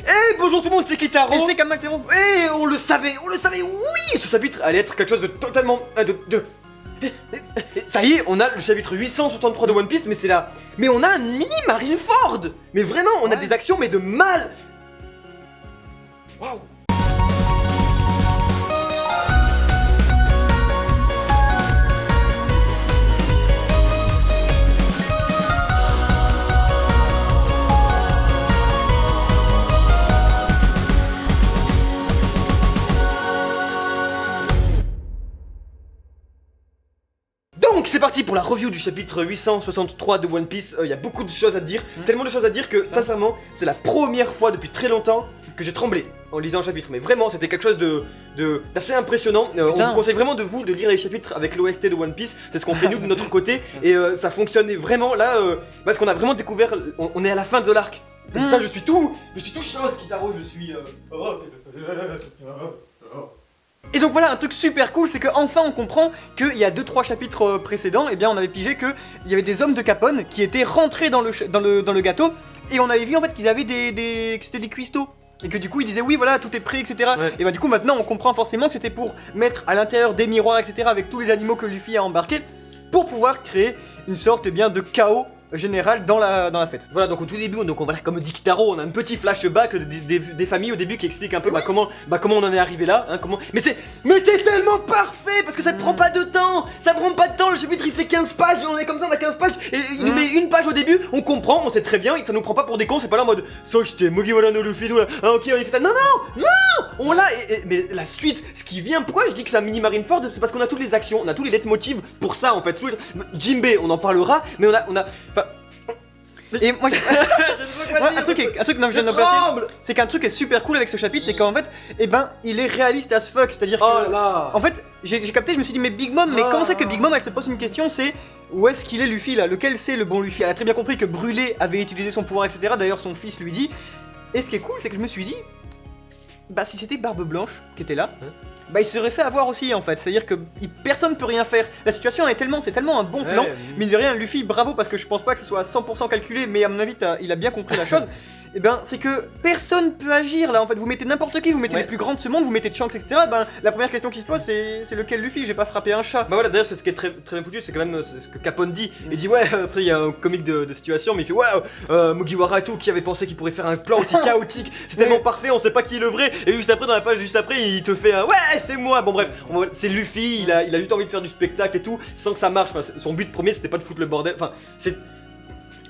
Eh bonjour tout le monde, c'est Kitaro. Et c'est Kamatero. Et on le savait, oui. Ce chapitre allait être quelque chose de totalement... Ça y est, on a le chapitre 863 de One Piece, mais c'est là... Mais on a un mini Marineford. Mais vraiment, on a des actions, mais de mal. Waouh. Donc c'est parti pour la review du chapitre 863 de One Piece. Il y a beaucoup de choses à dire, tellement de choses à dire que sincèrement c'est la première fois depuis très longtemps que j'ai tremblé en lisant un chapitre. Mais vraiment c'était quelque chose d'assez impressionnant. On vous conseille vraiment de lire les chapitres avec l'OST de One Piece. C'est ce qu'on fait nous de notre côté et ça fonctionnait vraiment là parce qu'on a vraiment découvert, on est à la fin de l'arc. Putain je suis tout chose Kitaro, je suis... Et donc voilà, un truc super cool, c'est qu'enfin on comprend qu'il y a 2-3 chapitres précédents, et bien on avait pigé qu'il y avait des hommes de Capone qui étaient rentrés dans le gâteau, et on avait vu en fait qu'ils avaient que c'était des cuistots. Et que du coup ils disaient oui voilà tout est prêt etc. Ouais. Et bah du coup maintenant on comprend forcément que c'était pour mettre à l'intérieur des miroirs etc. avec tous les animaux que Luffy a embarqués, pour pouvoir créer une sorte de chaos général dans la fête. Voilà, donc au tout début, on va là, comme dit Kitaro, on a un petit flashback des familles au début qui expliquent un peu comment on en est arrivé là, hein, comment... Mais c'est tellement parfait parce que ça ne prend pas de temps, le chapitre il fait 15 pages et on est comme ça, on a 15 pages et il nous met une page au début, on comprend, on sait très bien, ça nous prend pas pour des cons, c'est pas là en mode Soshite, Mugiwara no Luffy, ah ok, on fait ça, non, on l'a, mais la suite, ce qui vient, pourquoi je dis que c'est un mini Marineford, c'est parce qu'on a toutes les actions, on a tous les leitmotivs pour ça en fait, Jinbe, on en parlera, mais on a et moi j'ai un truc non, je viens de me placer, c'est qu'un truc est super cool avec ce chapitre, c'est qu'en fait, il est réaliste as fuck, c'est-à-dire que en fait, j'ai capté, je me suis dit mais Big Mom, mais comment c'est que Big Mom elle se pose une question, c'est où est-ce qu'il est Luffy là, lequel c'est le bon Luffy. Elle a très bien compris que Brûlé avait utilisé son pouvoir etc. D'ailleurs son fils lui dit. Et ce qui est cool, c'est que je me suis dit, si c'était Barbe Blanche qui était là, il serait fait avoir aussi en fait, c'est-à-dire que personne peut rien faire. La situation c'est tellement un bon plan, mine de rien, Luffy, bravo parce que je pense pas que ce soit à 100% calculé, mais à mon avis il a bien compris la chose. C'est que personne peut agir là en fait, vous mettez n'importe qui, vous mettez les plus grands de ce monde, vous mettez Shanks etc. La première question qui se pose c'est lequel Luffy, j'ai pas frappé un chat. Bah voilà, d'ailleurs c'est ce qui est très, très bien foutu, c'est quand même ce que Capone dit. Il dit ouais, après il y a un comique de situation, mais il fait ouais, Mugiwara et tout, qui avait pensé qu'il pourrait faire un plan aussi chaotique, c'est tellement parfait, on sait pas qui est le vrai. Et juste après, dans la page juste après, il te fait un ouais, c'est moi. Bon bref, c'est Luffy, il a juste envie de faire du spectacle et tout, sans que ça marche. Enfin, son but premier c'était pas de foutre le bordel, enfin c'est...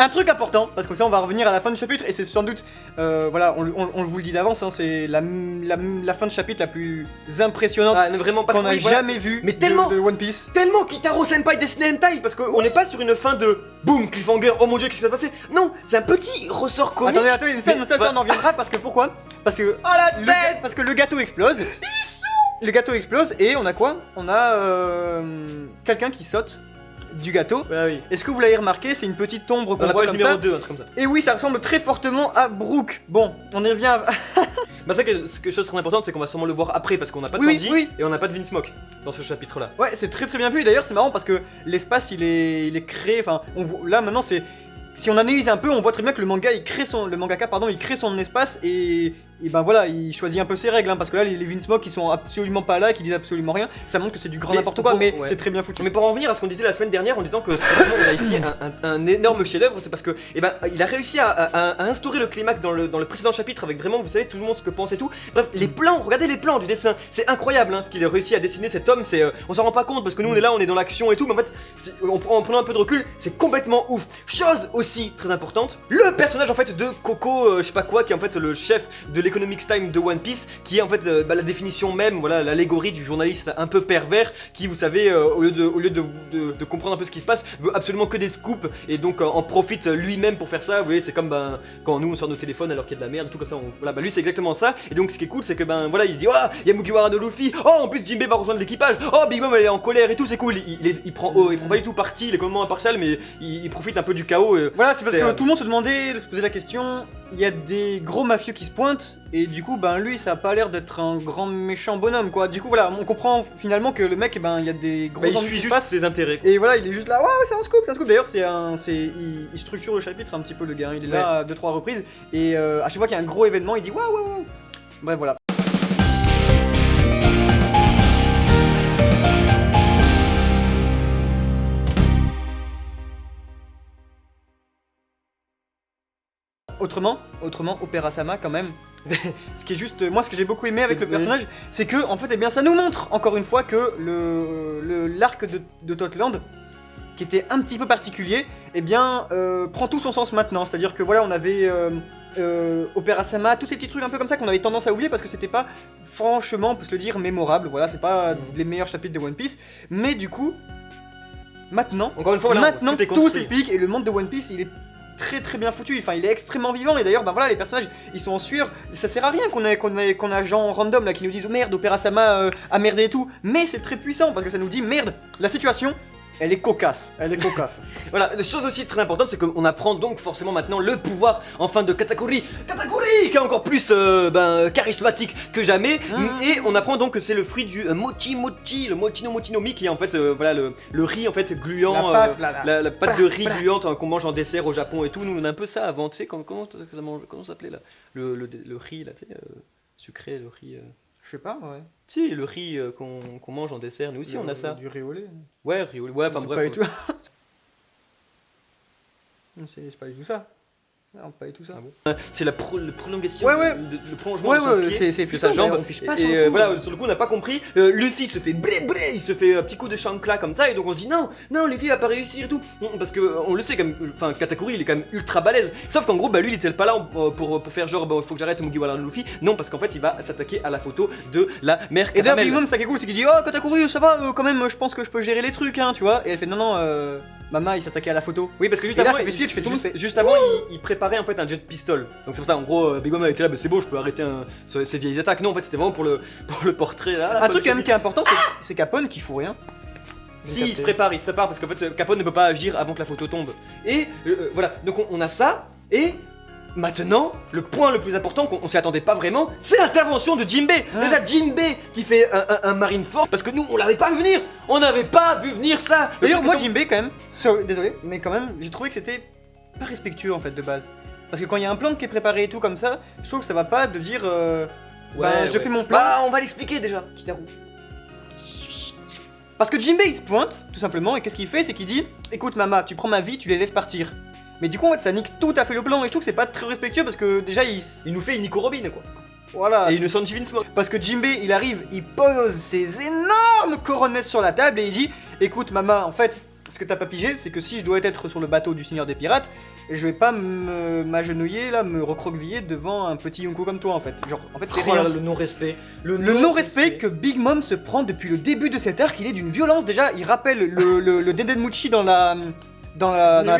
Un truc important, parce que ça on va revenir à la fin du chapitre, et c'est sans doute, on vous le dit d'avance, hein, c'est la fin de chapitre la plus impressionnante qu'on a jamais vue de One Piece. Tellement Kitaro Senpai dessiné hentai, parce qu'on n'est pas sur une fin de boum, cliffhanger, oh mon dieu, qu'est-ce qui s'est passé. Non, c'est un petit ressort comique. Attendez, ça on en reviendra, parce que pourquoi? Parce que parce que le gâteau explose. Le gâteau explose, et on a quoi? On a quelqu'un qui saute du gâteau. Est-ce que vous l'avez remarqué, c'est une petite ombre qu'on voit comme ça. 2, un truc comme ça. Et oui, ça ressemble très fortement à Brook. Bon, on y revient. Ça quelque chose de très important, c'est qu'on va sûrement le voir après parce qu'on n'a pas de Sanji et on n'a pas de Vinsmoke dans ce chapitre là. Ouais, c'est très bien vu, d'ailleurs c'est marrant parce que l'espace il est créé, enfin là maintenant c'est... Si on analyse un peu, on voit très bien que le mangaka il crée son espace et voilà, il choisit un peu ses règles, hein, parce que là les Vinsmoke qui sont absolument pas là, qui disent absolument rien, ça montre que c'est du grand n'importe quoi, mais c'est très bien foutu. Mais pour en revenir à ce qu'on disait la semaine dernière en disant que on a ici un énorme chef-d'œuvre, c'est parce que il a réussi à instaurer le climax dans le précédent chapitre avec vraiment, vous savez, tout le monde ce que pense et tout. Bref, les plans, regardez les plans du dessin, c'est incroyable hein, ce qu'il a réussi à dessiner cet homme, c'est on s'en rend pas compte parce que nous on est là, on est dans l'action et tout, mais en fait, en prenant un peu de recul, c'est complètement ouf. Chose aussi très importante, le personnage en fait de Coco, je sais pas quoi, qui est en fait le chef de l'Economics Time de One Piece, qui est en fait la définition même, voilà, l'allégorie du journaliste un peu pervers, qui vous savez, au lieu de comprendre un peu ce qui se passe, veut absolument que des scoops, et donc en profite lui-même pour faire ça. Vous voyez, c'est comme quand nous on sort nos téléphones alors qu'il y a de la merde, tout comme ça, voilà, lui c'est exactement ça. Et donc ce qui est cool, c'est que voilà, il se dit oh, il y a Mugiwara de Luffy, oh en plus Jinbe va rejoindre l'équipage, oh Big Mom elle est en colère et tout, c'est cool. Il prend pas du tout parti, il est complètement impartial, mais il profite un peu du chaos. Voilà, c'est parce que tout le monde se posait la question, il y a des gros mafieux qui se pointent, et du coup, ben lui, ça a pas l'air d'être un grand méchant bonhomme, quoi. Du coup, voilà, on comprend finalement que le mec, ben, il y a des gros il ennuis suit qui se juste passent. ses intérêts. Quoi. Et voilà, il est juste là, ouais, c'est un scoop, c'est un scoop. D'ailleurs, il structure le chapitre un petit peu, le gars. Il est là à 2-3 reprises, et à chaque fois qu'il y a un gros événement, il dit waouh. Bref, voilà. Autrement, Opera Sama quand même. Ce qui est juste, moi, ce que j'ai beaucoup aimé avec le personnage, c'est que, en fait, eh bien, ça nous montre encore une fois que l'arc de Totland, qui était un petit peu particulier, eh bien, prend tout son sens maintenant. C'est-à-dire que voilà, on avait Opera Sama, tous ces petits trucs un peu comme ça qu'on avait tendance à oublier parce que c'était pas, franchement, on peut se le dire, mémorable. Voilà, c'est pas les meilleurs chapitres de One Piece, mais du coup, maintenant, encore une fois, voilà, maintenant tout s'explique et le monde de One Piece, il est très bien foutu, enfin il est extrêmement vivant et d'ailleurs ben voilà les personnages ils sont en sueur, ça sert à rien qu'on a gens random là qui nous disent oh merde Opera Sama a merdé et tout, mais c'est très puissant parce que ça nous dit merde, la situation elle est cocasse, Voilà, une chose aussi très importante, c'est qu'on apprend donc forcément maintenant le pouvoir enfin de Katakuri, qui est encore plus charismatique que jamais, et on apprend donc que c'est le fruit du mochi, le mochi no mi, qui est en fait voilà le riz en fait gluant, la pâte de riz gluante qu'on mange en dessert au Japon et tout. Nous on a un peu ça avant, tu sais comment ça s'appelait là, le riz là, tu sais, sucré, le riz. Je sais pas, ouais. Si, le riz qu'on mange en dessert, nous aussi on a ça. Du riz au lait. Ouais, riz au lait, ouais, enfin bref. C'est pas du tout ça. Non, pas du tout ça. Ah bon. C'est la prolongation, le prolongement de son pied, c'est de sa jambe. Et voilà, sur le coup on n'a pas compris. Luffy se fait il se fait un petit coup de chancla comme ça et donc on se dit non Luffy va pas réussir et tout. Parce que on le sait quand même, enfin Katakuri il est quand même ultra balèze. Sauf qu'en gros lui il était pas là pour faire genre faut que j'arrête Mugiwara no Luffy. Non, parce qu'en fait il va s'attaquer à la photo de la mère Caramel. Et d'ailleurs Big Mom ça qui est cool c'est qu'il dit oh Katakuri ça va quand même je pense que je peux gérer les trucs hein tu vois. Et elle fait non Mama il s'attaquait à la photo. Oui parce que juste avant il préparait en fait un jet pistol. Donc c'est pour ça en gros Big Mom était là c'est bon je peux arrêter ces vieilles attaques. Non en fait c'était vraiment pour le portrait là. Un truc quand même qui est important c'est Capone qui fout rien. Si il se prépare parce qu'en fait Capone ne peut pas agir avant que la photo tombe. Et voilà donc on a ça et maintenant, le point le plus important qu'on s'y attendait pas vraiment, c'est l'intervention de Jinbei. Déjà Jinbei qui fait un Marineford parce que nous on l'avait pas vu venir. On n'avait pas vu venir ça. D'ailleurs moi Jinbei quand même, désolé, mais quand même j'ai trouvé que c'était pas respectueux en fait de base. Parce que quand il y a un plan qui est préparé et tout comme ça, je trouve que ça va pas de dire je fais mon plan. Bah on va l'expliquer déjà, Kitaru. Parce que Jinbei il se pointe tout simplement et qu'est-ce qu'il fait, c'est qu'il dit écoute Mama, tu prends ma vie, tu les laisses partir. Mais du coup en fait ça nique tout à fait le plan et je trouve que c'est pas très respectueux parce que déjà il nous fait une Nico Robin quoi. Voilà. Et une Sanji Vinsmoke. Parce que Jinbei il arrive, il pose ses énormes coronesses sur la table et il dit écoute Mama, en fait ce que t'as pas pigé c'est que si je dois être sur le bateau du Seigneur des Pirates, je vais pas m'agenouiller là, me recroqueviller devant un petit Yonko comme toi en fait. Genre en fait c'est rien. Le non-respect. Le non-respect que Big Mom se prend depuis le début de cet arc, il est d'une violence déjà, il rappelle le Dendenmuchi dans la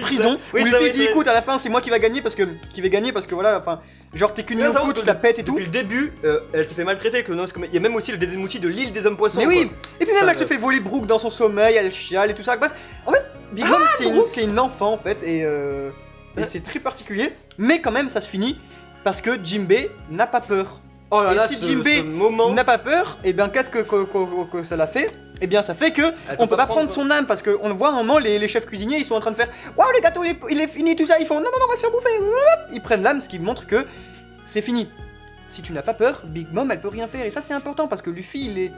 prison où Luffy dit écoute à la fin c'est moi qui va gagner parce que voilà enfin genre t'es qu'une Yonko tu la pètes et tout. Depuis le début elle se fait maltraiter il y a même aussi le Dendenmuchi de l'île des hommes poissons. Mais oui. Et puis même elle se fait voler Brook dans son sommeil, elle chiale et tout ça. Bref en fait Big Mom c'est une enfant en fait et c'est très particulier mais quand même ça se finit parce que Jinbei n'a pas peur. Oh là là, si Jinbei n'a pas peur et bien qu'est-ce que ça l'a fait? Eh bien ça fait que on peut pas prendre son âme parce qu'on voit à un moment les chefs cuisiniers ils sont en train de faire waouh le gâteau il est fini tout ça, ils font non on va se faire bouffer, ils prennent l'âme ce qui montre que c'est fini. Si tu n'as pas peur, Big Mom elle peut rien faire et ça c'est important parce que Luffy il est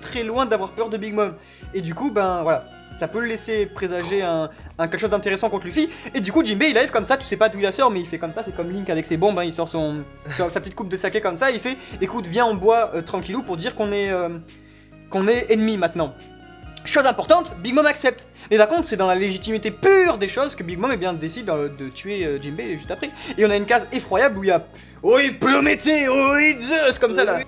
très loin d'avoir peur de Big Mom et du coup ben voilà ça peut le laisser présager un quelque chose d'intéressant contre Luffy et du coup Jinbei il arrive comme ça, tu sais pas d'où il la sort mais il fait comme ça, c'est comme Link avec ses bombes, hein, il sort sa petite coupe de saké comme ça, il fait écoute viens on boit tranquillou pour dire qu'on est ennemis maintenant. Chose importante, Big Mom accepte. Mais par contre, c'est dans la légitimité pure des choses que Big Mom décide de tuer Jinbei juste après. Et on a une case effroyable où il y a Oi Prométhée, Oi Zeus comme ça là.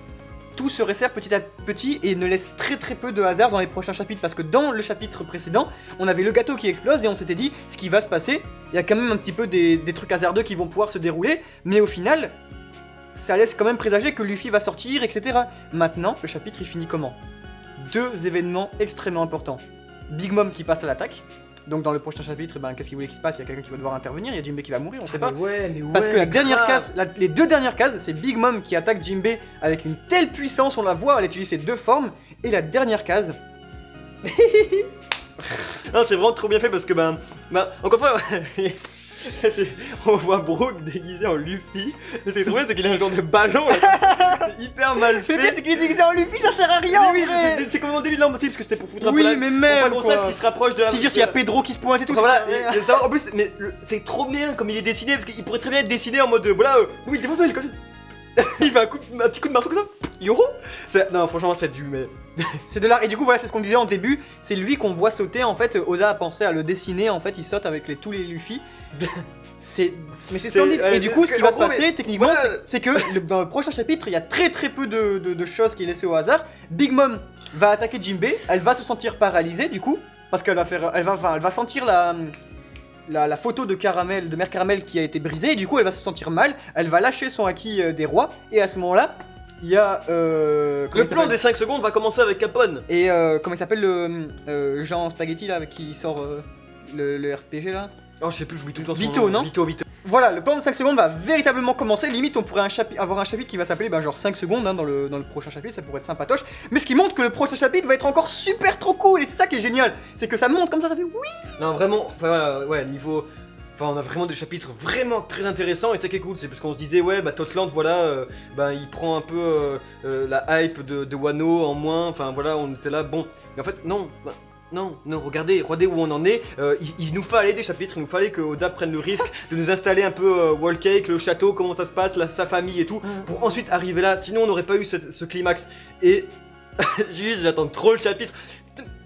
Tout se resserre petit à petit et ne laisse très peu de hasard dans les prochains chapitres parce que dans le chapitre précédent, on avait le gâteau qui explose et on s'était dit ce qui va se passer, il y a quand même un petit peu des trucs hasardeux qui vont pouvoir se dérouler, mais au final, ça laisse quand même présager que Luffy va sortir, etc. Maintenant, le chapitre il finit comment? Deux événements extrêmement importants. Big Mom qui passe à l'attaque, Donc dans le prochain chapitre, eh ben, qu'est-ce qu'il voulait qu'il se passe? Il y a quelqu'un qui va devoir intervenir, il y a Jinbei qui va mourir, on sait pas. Mais Parce que la dernière case, les deux dernières cases, c'est Big Mom qui attaque Jinbei avec une telle puissance, on la voit, elle utilise ses deux formes. Et la dernière case... Non, c'est vraiment trop bien fait parce que encore une fois, on voit Brook déguisé en Luffy. Mais c'est trop bien, c'est qu'il a un genre de ballon là. C'est hyper mal fait. Mais c'est qu'il est déguisé en Luffy, ça sert à rien. Mais oui, c'est comme on dit non, parce que c'était pour foutre un peu oui, mais même pour pas qu'on sache qu'il se rapproche de la. Si dire s'il y a Pedro qui se pointe et tout. Enfin, voilà, et ça, en plus, mais c'est trop bien comme il est dessiné parce qu'il pourrait très bien être dessiné en mode voilà, oui, des fois il est comme ça. Il fait un petit coup de marteau comme ça. Yoro. Non, franchement, c'est du mais. C'est de l'art. Et du coup, voilà, c'est ce qu'on disait en début. C'est lui qu'on voit sauter. En fait, Oda a pensé à le dessiner. En fait, il saute avec tous les Luffy. Mais c'est splendide. Et du coup, ce qui va se passer, techniquement, voilà, c'est que dans le prochain chapitre, il y a très peu de choses qui est laissées au hasard. Big Mom va attaquer Jinbei. Elle va se sentir paralysée, du coup, parce qu'elle va sentir la photo de Mère Caramel qui a été brisée. Et du coup, elle va se sentir mal. Elle va lâcher son haki des rois. Et à ce moment-là, il y a le plan des 5 secondes va commencer avec Capone. Et comment il s'appelle le Jean Spaghetti là avec qui sort le RPG là? Oh, je sais plus, j'oublie tout le temps son Vito, nom. non Vito. Voilà, le plan de 5 secondes va véritablement commencer. Limite, on pourrait avoir un chapitre qui va s'appeler genre 5 secondes dans le prochain chapitre, ça pourrait être sympatoche. Mais ce qui montre que le prochain chapitre va être encore super trop cool. Et c'est ça qui est génial, c'est que ça monte comme ça fait oui. Non, vraiment, enfin voilà, ouais, niveau. Enfin, on a vraiment des chapitres vraiment très intéressants et ça qui est cool, c'est parce qu'on se disait, ouais, Totland, voilà, il prend un peu la hype de Wano en moins, enfin voilà, on était là, bon, mais en fait, non, regardez où on en est, il nous fallait des chapitres, il nous fallait que Oda prenne le risque de nous installer un peu Wall Cake, le château, comment ça se passe, sa famille et tout, pour ensuite arriver là, sinon on n'aurait pas eu ce climax, et j'attends trop le chapitre,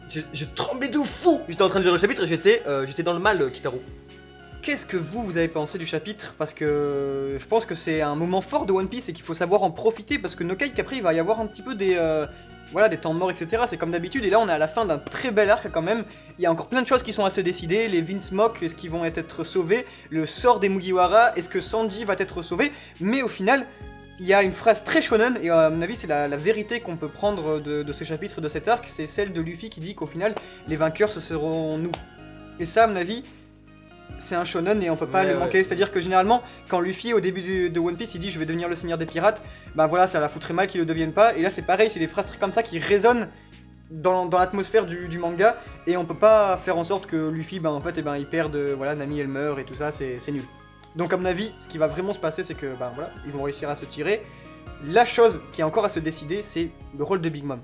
je tremblais de fou, j'étais en train de lire le chapitre et j'étais dans le mal, Kitaro. Qu'est-ce que vous avez pensé du chapitre? Parce que je pense que c'est un moment fort de One Piece et qu'il faut savoir en profiter parce que Nokai qu'après il va y avoir un petit peu des temps morts, etc. C'est comme d'habitude et là on est à la fin d'un très bel arc quand même. Il y a encore plein de choses qui sont à se décider. Les Vince Mock, est-ce qu'ils vont être sauvés? Le sort des Mugiwara, est-ce que Sanji va être sauvé? Mais au final, il y a une phrase très shonen et à mon avis c'est la vérité qu'on peut prendre de ce chapitre, de cet arc. C'est celle de Luffy qui dit qu'au final les vainqueurs ce seront nous. Et ça à mon avis... c'est un shonen et on peut pas le manquer, c'est-à-dire que généralement quand Luffy au début de One Piece il dit je vais devenir le seigneur des pirates, bah voilà ça la foutrait mal qu'il le devienne pas, et là c'est pareil, c'est des phrases comme ça qui résonnent dans l'atmosphère du manga, et on peut pas faire en sorte que Luffy il perde, Nami elle meurt et tout ça, c'est nul. Donc à mon avis, ce qui va vraiment se passer c'est que ils vont réussir à se tirer. La chose qui est encore à se décider c'est le rôle de Big Mom.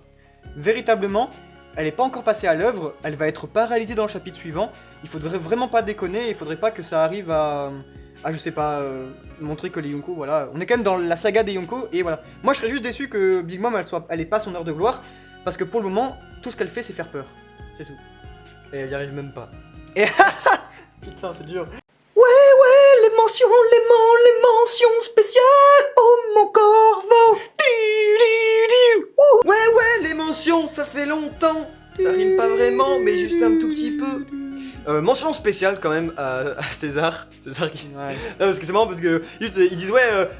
Véritablement, elle n'est pas encore passée à l'œuvre, elle va être paralysée dans le chapitre suivant. Il faudrait vraiment pas déconner, il faudrait pas que ça arrive à montrer que les Yonko, voilà. On est quand même dans la saga des Yonko, et voilà. Moi je serais juste déçu que Big Mom elle ait pas son heure de gloire, parce que pour le moment, tout ce qu'elle fait c'est faire peur. C'est tout. Et elle y arrive même pas. Et putain, c'est dur. Ouais, les mentions spéciales, oh mon corbeau. Ouais, les mentions, ça fait longtemps. Ça rime pas vraiment, mais juste un tout petit peu. Mention spéciale quand même à César. César qui... Ouais. Non, parce que c'est marrant parce que ils disent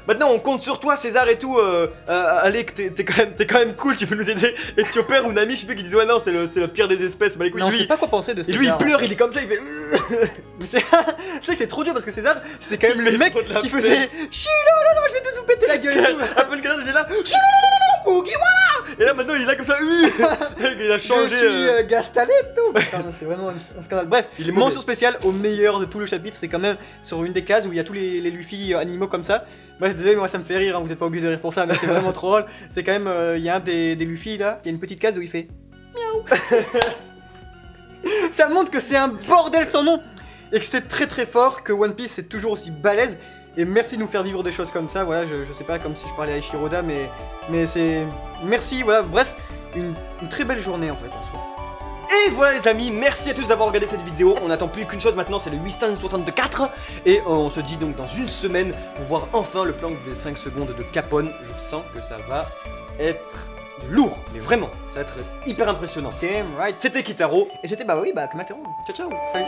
maintenant on compte sur toi César et tout. Allez, que t'es quand même cool, tu peux nous aider. Et Chopper ou Nami, je sais plus, qui disent non c'est le pire des espèces. Bah, non, je sais pas quoi penser de César. Et lui il pleure, il est comme ça, il fait. Mais c'est vrai que c'est trop dur parce que César c'était quand même le mec qui faisait Chilo, je vais te péter la gueule. Après le gars c'est là. Et là maintenant il est là comme ça. Il a changé. Je suis Gastaletto. C'est vraiment un scandale. Bref, mention spéciale au meilleur de tout le chapitre, c'est quand même sur une des cases où il y a tous les Luffy animaux comme ça. Bref, désolé, moi ça me fait rire, hein, vous êtes pas obligé de rire pour ça, mais c'est vraiment trop drôle. C'est quand même, il y a un des Luffy là, il y a une petite case où il fait miaou. Ça montre que c'est un bordel sans nom et que c'est très fort, que One Piece c'est toujours aussi balèze. Et merci de nous faire vivre des choses comme ça, voilà, je sais pas, comme si je parlais à Ishiroda, mais c'est... Merci, voilà, bref, une très belle journée en fait en soi. Et voilà les amis, merci à tous d'avoir regardé cette vidéo. On n'attend plus qu'une chose maintenant, c'est le 864. Et on se dit donc dans une semaine pour voir enfin le plan des 5 secondes de Capone. Je sens que ça va être du lourd, mais vraiment, ça va être hyper impressionnant. Damn right. C'était Kitaro. Et c'était Kamateron. Ciao ciao. Salut.